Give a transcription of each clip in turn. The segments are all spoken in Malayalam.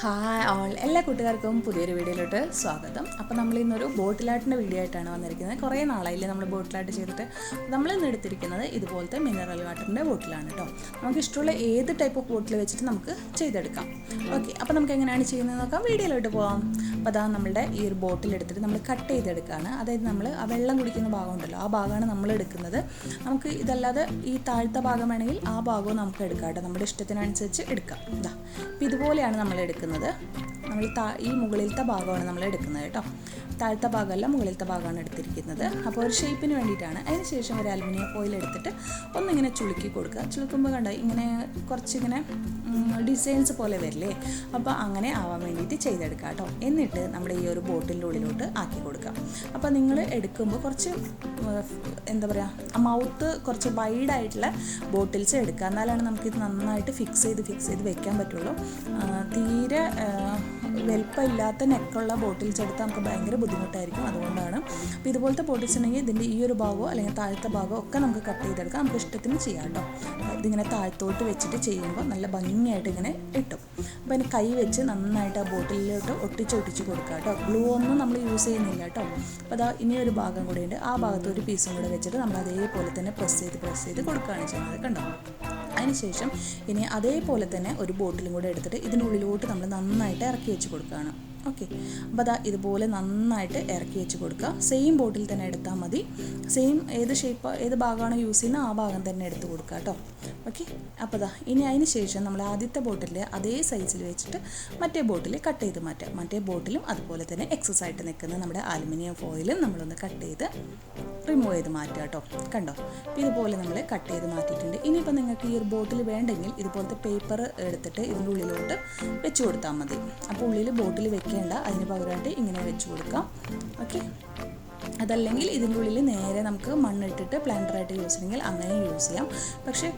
ഹായ് ഓൾ, എല്ലാ കൂട്ടുകാർക്കും പുതിയൊരു വീഡിയോയിലോട്ട് സ്വാഗതം. അപ്പോൾ നമ്മൾ ഇന്നൊരു ബോട്ടിൽ ആർട്ടിൻ്റെ വീഡിയോ ആയിട്ടാണ് വന്നിരിക്കുന്നത്. കുറേ നാളായില്ലേ നമ്മൾ ബോട്ടിൽ ആർട്ട് ചെയ്തിട്ട്. നമ്മൾ ഇന്ന് എടുത്തിരിക്കുന്നത് ഇതുപോലത്തെ മിനറൽ വാട്ടറിൻ്റെ ബോട്ടിലാണ് കേട്ടോ. നമുക്ക് ഇഷ്ടമുള്ള ഏത് ടൈപ്പ് ഓഫ് ബോട്ടിൽ വെച്ചിട്ട് നമുക്ക് ചെയ്തെടുക്കാം. ഓക്കെ, അപ്പോൾ നമുക്ക് എങ്ങനെയാണ് ചെയ്യുന്നത് നോക്കാം. വീഡിയോയിലോട്ട് പോകാം. അപ്പോൾ അതാ നമ്മളുടെ ഈ ഒരു ബോട്ടിൽ എടുത്തിട്ട് നമ്മൾ കട്ട് ചെയ്തെടുക്കുകയാണ്. അതായത് നമ്മൾ ആ വെള്ളം കുടിക്കുന്ന ഭാഗം ഉണ്ടല്ലോ, ആ ഭാഗമാണ് നമ്മൾ എടുക്കുന്നത്. നമുക്ക് ഇതല്ലാതെ ഈ താഴത്തെ ഭാഗം വേണമെങ്കിൽ ആ ഭാഗവും നമുക്ക് എടുക്കാം കേട്ടോ. നമ്മുടെ ഇഷ്ടത്തിനനുസരിച്ച് എടുക്കാം. ഇതാ അപ്പോൾ ഇതുപോലെയാണ് നമ്മൾ എടുക്കുന്നത്. നമ്മൾ ഈ മുകളിലത്തെ ഭാഗമാണ് നമ്മൾ എടുക്കുന്നത് കേട്ടോ. താഴത്തെ ഭാഗമല്ല, മുകളിലത്തെ ഭാഗമാണ് എടുത്തിരിക്കുന്നത്. അപ്പോൾ ഒരു ഷേപ്പിന് വേണ്ടിയിട്ടാണ്. അതിന് ശേഷം ഒരു അലുമിനിയം ഫോയിൽ എടുത്തിട്ട് ഒന്നിങ്ങനെ ചുളുക്കി കൊടുക്കുക. ചുളുക്കുമ്പോൾ കണ്ടോ ഇങ്ങനെ കുറച്ചിങ്ങനെ ഡിസൈൻസ് പോലെ വരില്ലേ, അപ്പോൾ അങ്ങനെ ആവാൻ വേണ്ടിയിട്ട് ചെയ്തെടുക്കുക കേട്ടോ. എന്നിട്ട് നമ്മുടെ ഈ ഒരു ബോട്ടിലിൻ്റെ ഉള്ളിലോട്ട് ആക്കി കൊടുക്കുക. അപ്പോൾ നിങ്ങൾ എടുക്കുമ്പോൾ കുറച്ച് എന്താ പറയുക, മൗത്ത് കുറച്ച് വൈഡായിട്ടുള്ള ബോട്ടിൽസ് എടുക്കുക. എന്നാലാണ് നമുക്കിത് നന്നായിട്ട് ഫിക്സ് ചെയ്ത് വെക്കാൻ പറ്റുള്ളൂ. തീരെ വലിപ്പമില്ലാത്ത നെക്കുള്ള ബോട്ടിൽസ് എടുത്താൽ നമുക്ക് ഭയങ്കര ബുദ്ധിമുട്ടായിരിക്കും. അതുകൊണ്ടാണ്. അപ്പോൾ ഇതുപോലത്തെ ബോട്ടിൽസ് ഉണ്ടെങ്കിൽ ഇതിൻ്റെ ഈ ഒരു ഭാഗമോ അല്ലെങ്കിൽ താഴത്തെ ഭാഗമോ ഒക്കെ നമുക്ക് കട്ട് ചെയ്തെടുക്കാം. നമുക്ക് ഇഷ്ടത്തിന് ചെയ്യാം കേട്ടോ. ഇതിങ്ങനെ താഴത്തോട്ട് വെച്ചിട്ട് ചെയ്യുമ്പോൾ നല്ല ഭംഗിയായിട്ട് ഇങ്ങനെ ഇട്ടും. അപ്പോൾ അതിന് കൈ വെച്ച് നന്നായിട്ട് ആ ബോട്ടിലിലോട്ട് ഒട്ടിച്ച് കൊടുക്കുക കേട്ടോ. ഗ്ലൂ ഒന്നും നമ്മൾ യൂസ് ചെയ്യുന്നില്ല കേട്ടോ. അപ്പോൾ അതാ ഇനി ഒരു ഭാഗം കൂടെ ഉണ്ട്. ആ ഭാഗത്ത് ഒരു പീസും കൂടെ വെച്ചിട്ട് നമ്മൾ അതേപോലെ തന്നെ പ്രസ് ചെയ്ത് കൊടുക്കുകയാണ് ചെയ്യുന്നത് കണ്ടോ. അതിനുശേഷം ഇനി അതേപോലെ തന്നെ ഒരു ബോട്ടിലും കൂടെ എടുത്തിട്ട് ഇതിനുള്ളിലോട്ട് നമ്മൾ നന്നായിട്ട് ഇറക്കി വെച്ച് കൊടുക്കുകയാണ്. ഓക്കെ, അപ്പോൾ അതാ ഇതുപോലെ നന്നായിട്ട് ഇറക്കി വെച്ച് കൊടുക്കുക. സെയിം ബോട്ടിൽ തന്നെ എടുത്താൽ മതി. സെയിം ഏത് ഭാഗമാണോ യൂസ് ചെയ്യുന്നത് ആ ഭാഗം തന്നെ എടുത്ത് കൊടുക്കുക കേട്ടോ. ഓക്കെ, അപ്പോൾ അതാ ഇനി അതിന് ശേഷം നമ്മൾ ആദ്യത്തെ ബോട്ടിലിൻ്റെ അതേ സൈസിൽ വെച്ചിട്ട് മറ്റേ ബോട്ടിൽ കട്ട് ചെയ്ത് മാറ്റാം. മറ്റേ ബോട്ടിലും അതുപോലെ തന്നെ എക്സസ് ആയിട്ട് നിൽക്കുന്ന നമ്മുടെ അലുമിനിയം ഫോയിലും നമ്മളൊന്ന് കട്ട് ചെയ്ത് റിമൂവ് ചെയ്ത് മാറ്റുക കേട്ടോ. കണ്ടോ, ഇതുപോലെ നമ്മൾ കട്ട് ചെയ്ത് മാറ്റിയിട്ടുണ്ട്. ഇനിയിപ്പോൾ നിങ്ങൾക്ക് ഈ ഒരു ബോട്ടിൽ വേണ്ടെങ്കിൽ ഇതുപോലത്തെ പേപ്പർ എടുത്തിട്ട് ഇതിൻ്റെ ഉള്ളിലോട്ട് വെച്ച് കൊടുത്താൽ മതി. അപ്പോൾ ഉള്ളിൽ ബോട്ടിൽ വെക്കേണ്ട, അതിന് പകരമായിട്ട് ഇങ്ങനെ വെച്ച് കൊടുക്കാം. ഓക്കെ, അതല്ലെങ്കിൽ ഇതിൻ്റെ ഉള്ളിൽ നേരെ നമുക്ക് മണ്ണിട്ടിട്ട് പ്ലാന്ററായിട്ട് യൂസ് ചെയ്യണമെങ്കിൽ അങ്ങനെ യൂസ് ചെയ്യാം. പക്ഷേ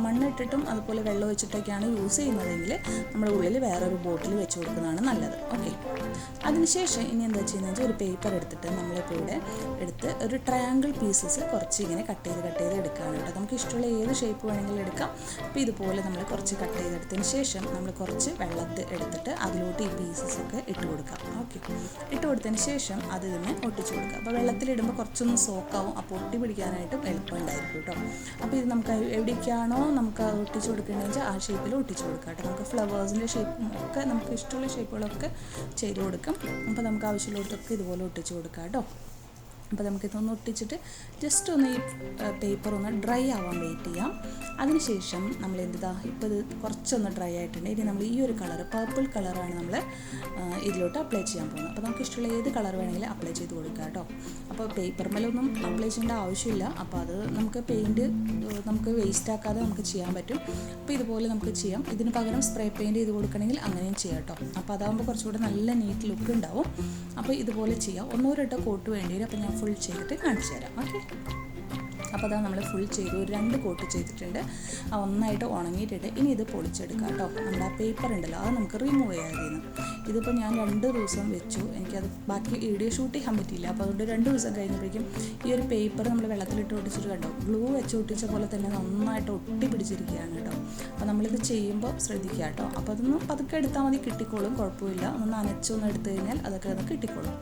മണ്ണിട്ടിട്ടും അതുപോലെ വെള്ളം ഒഴിച്ചിട്ടൊക്കെയാണ് യൂസ് ചെയ്യുന്നതെങ്കിൽ നമ്മുടെ ഉള്ളിൽ വേറൊരു ബോട്ടിൽ വെച്ച് കൊടുക്കുന്നതാണ് നല്ലത്. ഓക്കെ, അതിനുശേഷം ഇനി എന്താ ചെയ്യുന്നത് വെച്ചാൽ ഒരു പേപ്പർ എടുത്തിട്ട് നമ്മളിപ്പോൾ ഇവിടെ എടുത്ത് ഒരു ട്രയാങ്കിൾ പീസസ് കുറച്ച് ഇങ്ങനെ കട്ട് ചെയ്ത് എടുക്കുകയാണ് കേട്ടോ. നമുക്ക് ഇഷ്ടമുള്ള ഏത് ഷേപ്പ് വേണമെങ്കിലും എടുക്കാം. അപ്പോൾ ഇതുപോലെ നമ്മൾ കുറച്ച് കട്ട് ചെയ്തെടുത്തതിന് ശേഷം നമ്മൾ കുറച്ച് വെള്ളത്തിൽ എടുത്തിട്ട് അതിലോട്ട് ഈ പീസസൊക്കെ ഇട്ട് കൊടുക്കാം. ഓക്കെ, ഇട്ട് കൊടുത്തതിന് ശേഷം അത് ഇതിനെ ഒട്ടിച്ച് കൊടുക്കുക. അപ്പോൾ വെള്ളത്തിലിടുമ്പോൾ കുറച്ചൊന്ന് സോക്കാവും. അപ്പോൾ ഒട്ടി പിടിക്കാനായിട്ടും എളുപ്പമുണ്ടായിരിക്കും കേട്ടോ. അപ്പോൾ ഇത് നമുക്ക് എവിടേക്കാണോ നമുക്ക് ഒട്ടിച്ച് കൊടുക്കേണ്ടതെന്ന് വെച്ചാൽ ആ ഷേപ്പിൽ ഒട്ടിച്ച് കൊടുക്കാം കേട്ടോ. നമുക്ക് ഫ്ലവേഴ്സിൻ്റെ ഷേപ്പും ഒക്കെ നമുക്ക് ഇഷ്ടമുള്ള ഷേപ്പുകളൊക്കെ ചെയ്ത് കൊടുക്കാം. അപ്പോൾ നമുക്ക് ആവശ്യമുള്ളിടത്തൊക്കെ ഇതുപോലെ ഒട്ടിച്ച് കൊടുക്കാം കേട്ടോ. അപ്പോൾ നമുക്കിതൊന്ന് ഒട്ടിച്ചിട്ട് ജസ്റ്റ് ഒന്ന് ഈ പേപ്പർ ഒന്ന് ഡ്രൈ ആവാൻ വെയിറ്റ് ചെയ്യാം. അതിനുശേഷം നമ്മൾ ഇപ്പോൾ ഇത് കുറച്ചൊന്ന് ഡ്രൈ ആയിട്ടുണ്ട്. ഇനി നമ്മൾ ഈ ഒരു കളർ പർപ്പിൾ കളറാണ് നമ്മൾ ഇതിലോട്ട് അപ്ലൈ ചെയ്യാൻ പോകുന്നത്. അപ്പോൾ നമുക്ക് ഇഷ്ടമുള്ള ഏത് കളർ വേണമെങ്കിലും അപ്ലൈ ചെയ്ത് കൊടുക്കാം കേട്ടോ. അപ്പോൾ പേപ്പർ മേലൊന്നും അപ്ലൈ ചെയ്യേണ്ട ആവശ്യമില്ല. അപ്പോൾ അത് നമുക്ക് പെയിൻറ്റ് നമുക്ക് വേസ്റ്റ് ആക്കാതെ നമുക്ക് ചെയ്യാൻ പറ്റും. അപ്പോൾ ഇതുപോലെ നമുക്ക് ചെയ്യാം. ഇതിന് പകരം സ്പ്രേ പെയിൻറ്റ് ചെയ്ത് കൊടുക്കണമെങ്കിൽ അങ്ങനെയും ചെയ്യാം കേട്ടോ. അപ്പോൾ അതാകുമ്പോൾ കുറച്ചുകൂടെ നല്ല നീറ്റ് ലുക്ക് ഉണ്ടാവും. അപ്പോൾ ഇതുപോലെ ചെയ്യാം. ഒന്നോ രണ്ടോ കോട്ട് വേണ്ടി വരും. അപ്പോൾ ഞാൻ ഫുൾ ചെയ്തിട്ട് കാണിച്ചു തരാം. ഓക്കെ, അപ്പോൾ അതാ നമ്മൾ ഫുൾ ചെയ്തു, ഒരു 2 കോട്ട് ചെയ്തിട്ടുണ്ട്. ഒന്നായിട്ട് ഉണങ്ങിയിട്ടുണ്ട്. ഇനി ഇത് പൊളിച്ചെടുക്കാം കേട്ടോ. നമ്മുടെ ആ പേപ്പർ ഉണ്ടല്ലോ അത് നമുക്ക് റിമൂവ് ചെയ്യാതിരുന്നു. ഇതിപ്പോൾ ഞാൻ 2 ദിവസം വെച്ചു. എനിക്കത് ബാക്കി വീഡിയോ ഷൂട്ട് ചെയ്യാൻ പറ്റിയില്ല. അപ്പോൾ അതുകൊണ്ട് 2 ദിവസം കഴിഞ്ഞപ്പോഴേക്കും ഈ ഒരു പേപ്പർ നമ്മൾ വെള്ളത്തിലിട്ട് ഒട്ടിച്ചിട്ട് കണ്ടോ, ഗ്ലൂ വെച്ച് ഒട്ടിച്ച പോലെ തന്നെ നന്നായിട്ട് ഒട്ടി പിടിച്ചിരിക്കുകയാണ് കേട്ടോ. അപ്പോൾ നമ്മളിത് ചെയ്യുമ്പോൾ ശ്രദ്ധിക്കുക കേട്ടോ. അപ്പോൾ അതൊന്ന് പതുക്കെ എടുത്താൽ മതി, കിട്ടിക്കോളും, കുഴപ്പമില്ല. ഒന്ന് നനച്ചൊന്ന് എടുത്തു കഴിഞ്ഞാൽ അതൊക്കെ ഒന്ന് കിട്ടിക്കോളും.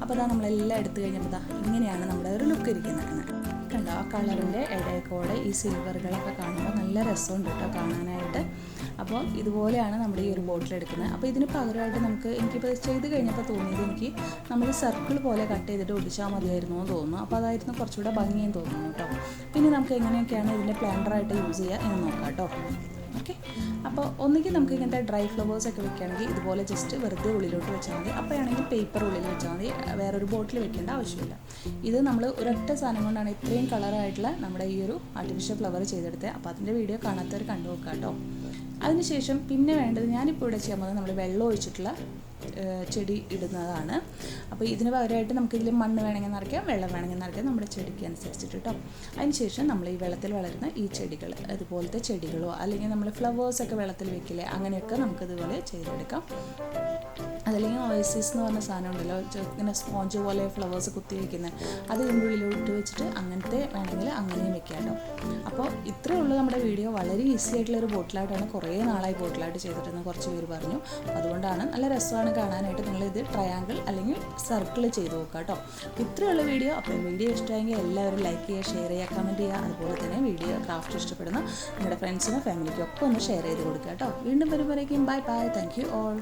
അപ്പോൾ അതാ നമ്മളെല്ലാം എടുത്തു കഴിഞ്ഞപ്പോൾ ഇങ്ങനെയാണ് നമ്മുടെ ഒരു ലുക്ക് ഇരിക്കുന്നത്. കണ്ടോ, ആ കളറിൻ്റെ ഇടയ്ക്കൂടെ ഈ സിൽവറുകളൊക്കെ കാണുമ്പോൾ നല്ല രസമുണ്ട് കേട്ടോ കാണാനായിട്ട്. അപ്പോൾ ഇതുപോലെയാണ് നമ്മുടെ ഈ ഒരു ബോട്ടിൽ എടുക്കുന്നത്. അപ്പോൾ ഇതിന് പകരമായിട്ട് എനിക്കിപ്പോൾ ചെയ്ത് കഴിഞ്ഞപ്പോൾ തോന്നിയത് എനിക്ക് നമ്മൾ സർക്കിൾ പോലെ കട്ട് ചെയ്തിട്ട് ഒടിച്ചാൽ മതിയായിരുന്നു എന്ന് തോന്നുന്നു. അപ്പോൾ അതായിരുന്നു കുറച്ചുകൂടെ ഭംഗിയും തോന്നുന്നു കേട്ടോ. പിന്നെ നമുക്ക് എങ്ങനെയൊക്കെയാണ് ഇതിൻ്റെ പ്ലാന്ററായിട്ട് യൂസ് ചെയ്യുക എന്ന് നോക്കാം കേട്ടോ. ഓക്കെ, അപ്പോൾ ഒന്നുകിൽ നമുക്ക് ഇങ്ങനത്തെ ഡ്രൈ ഫ്ലവേഴ്സൊക്കെ വെക്കുകയാണെങ്കിൽ ഇതുപോലെ ജസ്റ്റ് വെറുതെ ഉള്ളിലോട്ട് വെച്ചാൽ മതി. അപ്പോഴാണെങ്കിൽ പേപ്പർ ഉള്ളിൽ വെച്ചാൽ മതി, വേറൊരു ബോട്ടിൽ വെക്കേണ്ട ആവശ്യമില്ല. ഇത് നമ്മൾ ഒരൊറ്റ സാധനം കൊണ്ടാണ് ഇത്രയും കളറായിട്ടുള്ള നമ്മുടെ ഈ ഒരു ആർട്ടിഫിഷ്യൽ ഫ്ലവർ ചെയ്തെടുത്തത്. അപ്പോൾ അതിൻ്റെ വീഡിയോ കാണാത്തവർ കണ്ടു നോക്കാം കേട്ടോ. അതിനുശേഷം പിന്നെ വേണ്ടത് ഞാനിപ്പോൾ ഇവിടെ ചെയ്യാൻ പോകുന്നത് നമ്മൾ വെള്ളം ഒഴിച്ചിട്ടുള്ള ചെടി ഇടുന്നതാണ്. അപ്പോൾ ഇതിന് പകരമായിട്ട് നമുക്കിതിൽ മണ്ണ് വേണമെങ്കിൽ നിറയ്ക്കാം, വെള്ളം വേണമെങ്കിൽ നിറയ്ക്കാം, നമ്മുടെ ചെടിക്ക് അനുസരിച്ചിട്ട് കേട്ടോ. അതിനുശേഷം നമ്മൾ ഈ വെള്ളത്തിൽ വളരുന്ന ഈ ചെടികൾ, അതുപോലത്തെ ചെടികളോ അല്ലെങ്കിൽ നമ്മൾ ഫ്ലവേഴ്സൊക്കെ വെള്ളത്തിൽ വെക്കില്ലേ, അങ്ങനെയൊക്കെ നമുക്കിതുപോലെ ചെയ്തെടുക്കാം. അത് മോഡലിംഗ് ഓയസിസ് എന്ന് പറഞ്ഞ സാധനം ഉണ്ടല്ലോ, ഇങ്ങനെ സ്പോഞ്ച് പോലെ ഫ്ലവേഴ്സ് കുത്തി വയ്ക്കുന്നത്, അത് ഇതിൻ്റെ ഉള്ളിലോട്ട് വെച്ചിട്ട് അങ്ങനത്തെ വേണമെങ്കിൽ അങ്ങനെയും വെക്കാം കേട്ടോ. അപ്പോൾ ഇത്രയേ ഉള്ളൂ നമ്മുടെ വീഡിയോ. വളരെ ഈസി ആയിട്ടുള്ളൊരു ബോട്ടിലായിട്ടാണ്. കുറേ നാളായി ബോട്ടിലായിട്ട് ചെയ്തിട്ടെന്ന് കുറച്ച് പേര് പറഞ്ഞു. അതുകൊണ്ടാണ് നല്ല രസമാണ് കാണാനായിട്ട്. നിങ്ങളിത് ട്രയാങ്കിൾ അല്ലെങ്കിൽ സർക്കിൾ ചെയ്ത് നോക്കുക കേട്ടോ. ഇത്രയുള്ള വീഡിയോ. അപ്പോൾ വീഡിയോ ഇഷ്ടമായെങ്കിൽ എല്ലാവരും ലൈക്ക് ചെയ്യുക, ഷെയർ ചെയ്യുക, കമൻറ്റ് ചെയ്യുക. അതുപോലെ തന്നെ വീഡിയോ ക്രാഫ്റ്റ് ഇഷ്ടപ്പെടുന്ന നിങ്ങളുടെ ഫ്രണ്ട്സിനും ഫാമിലിക്കും ഒക്കെ ഒന്ന് ഷെയർ ചെയ്ത് കൊടുക്കുക കേട്ടോ. വീണ്ടും വരുമ്പോഴേക്കും bye bye. Thank you all.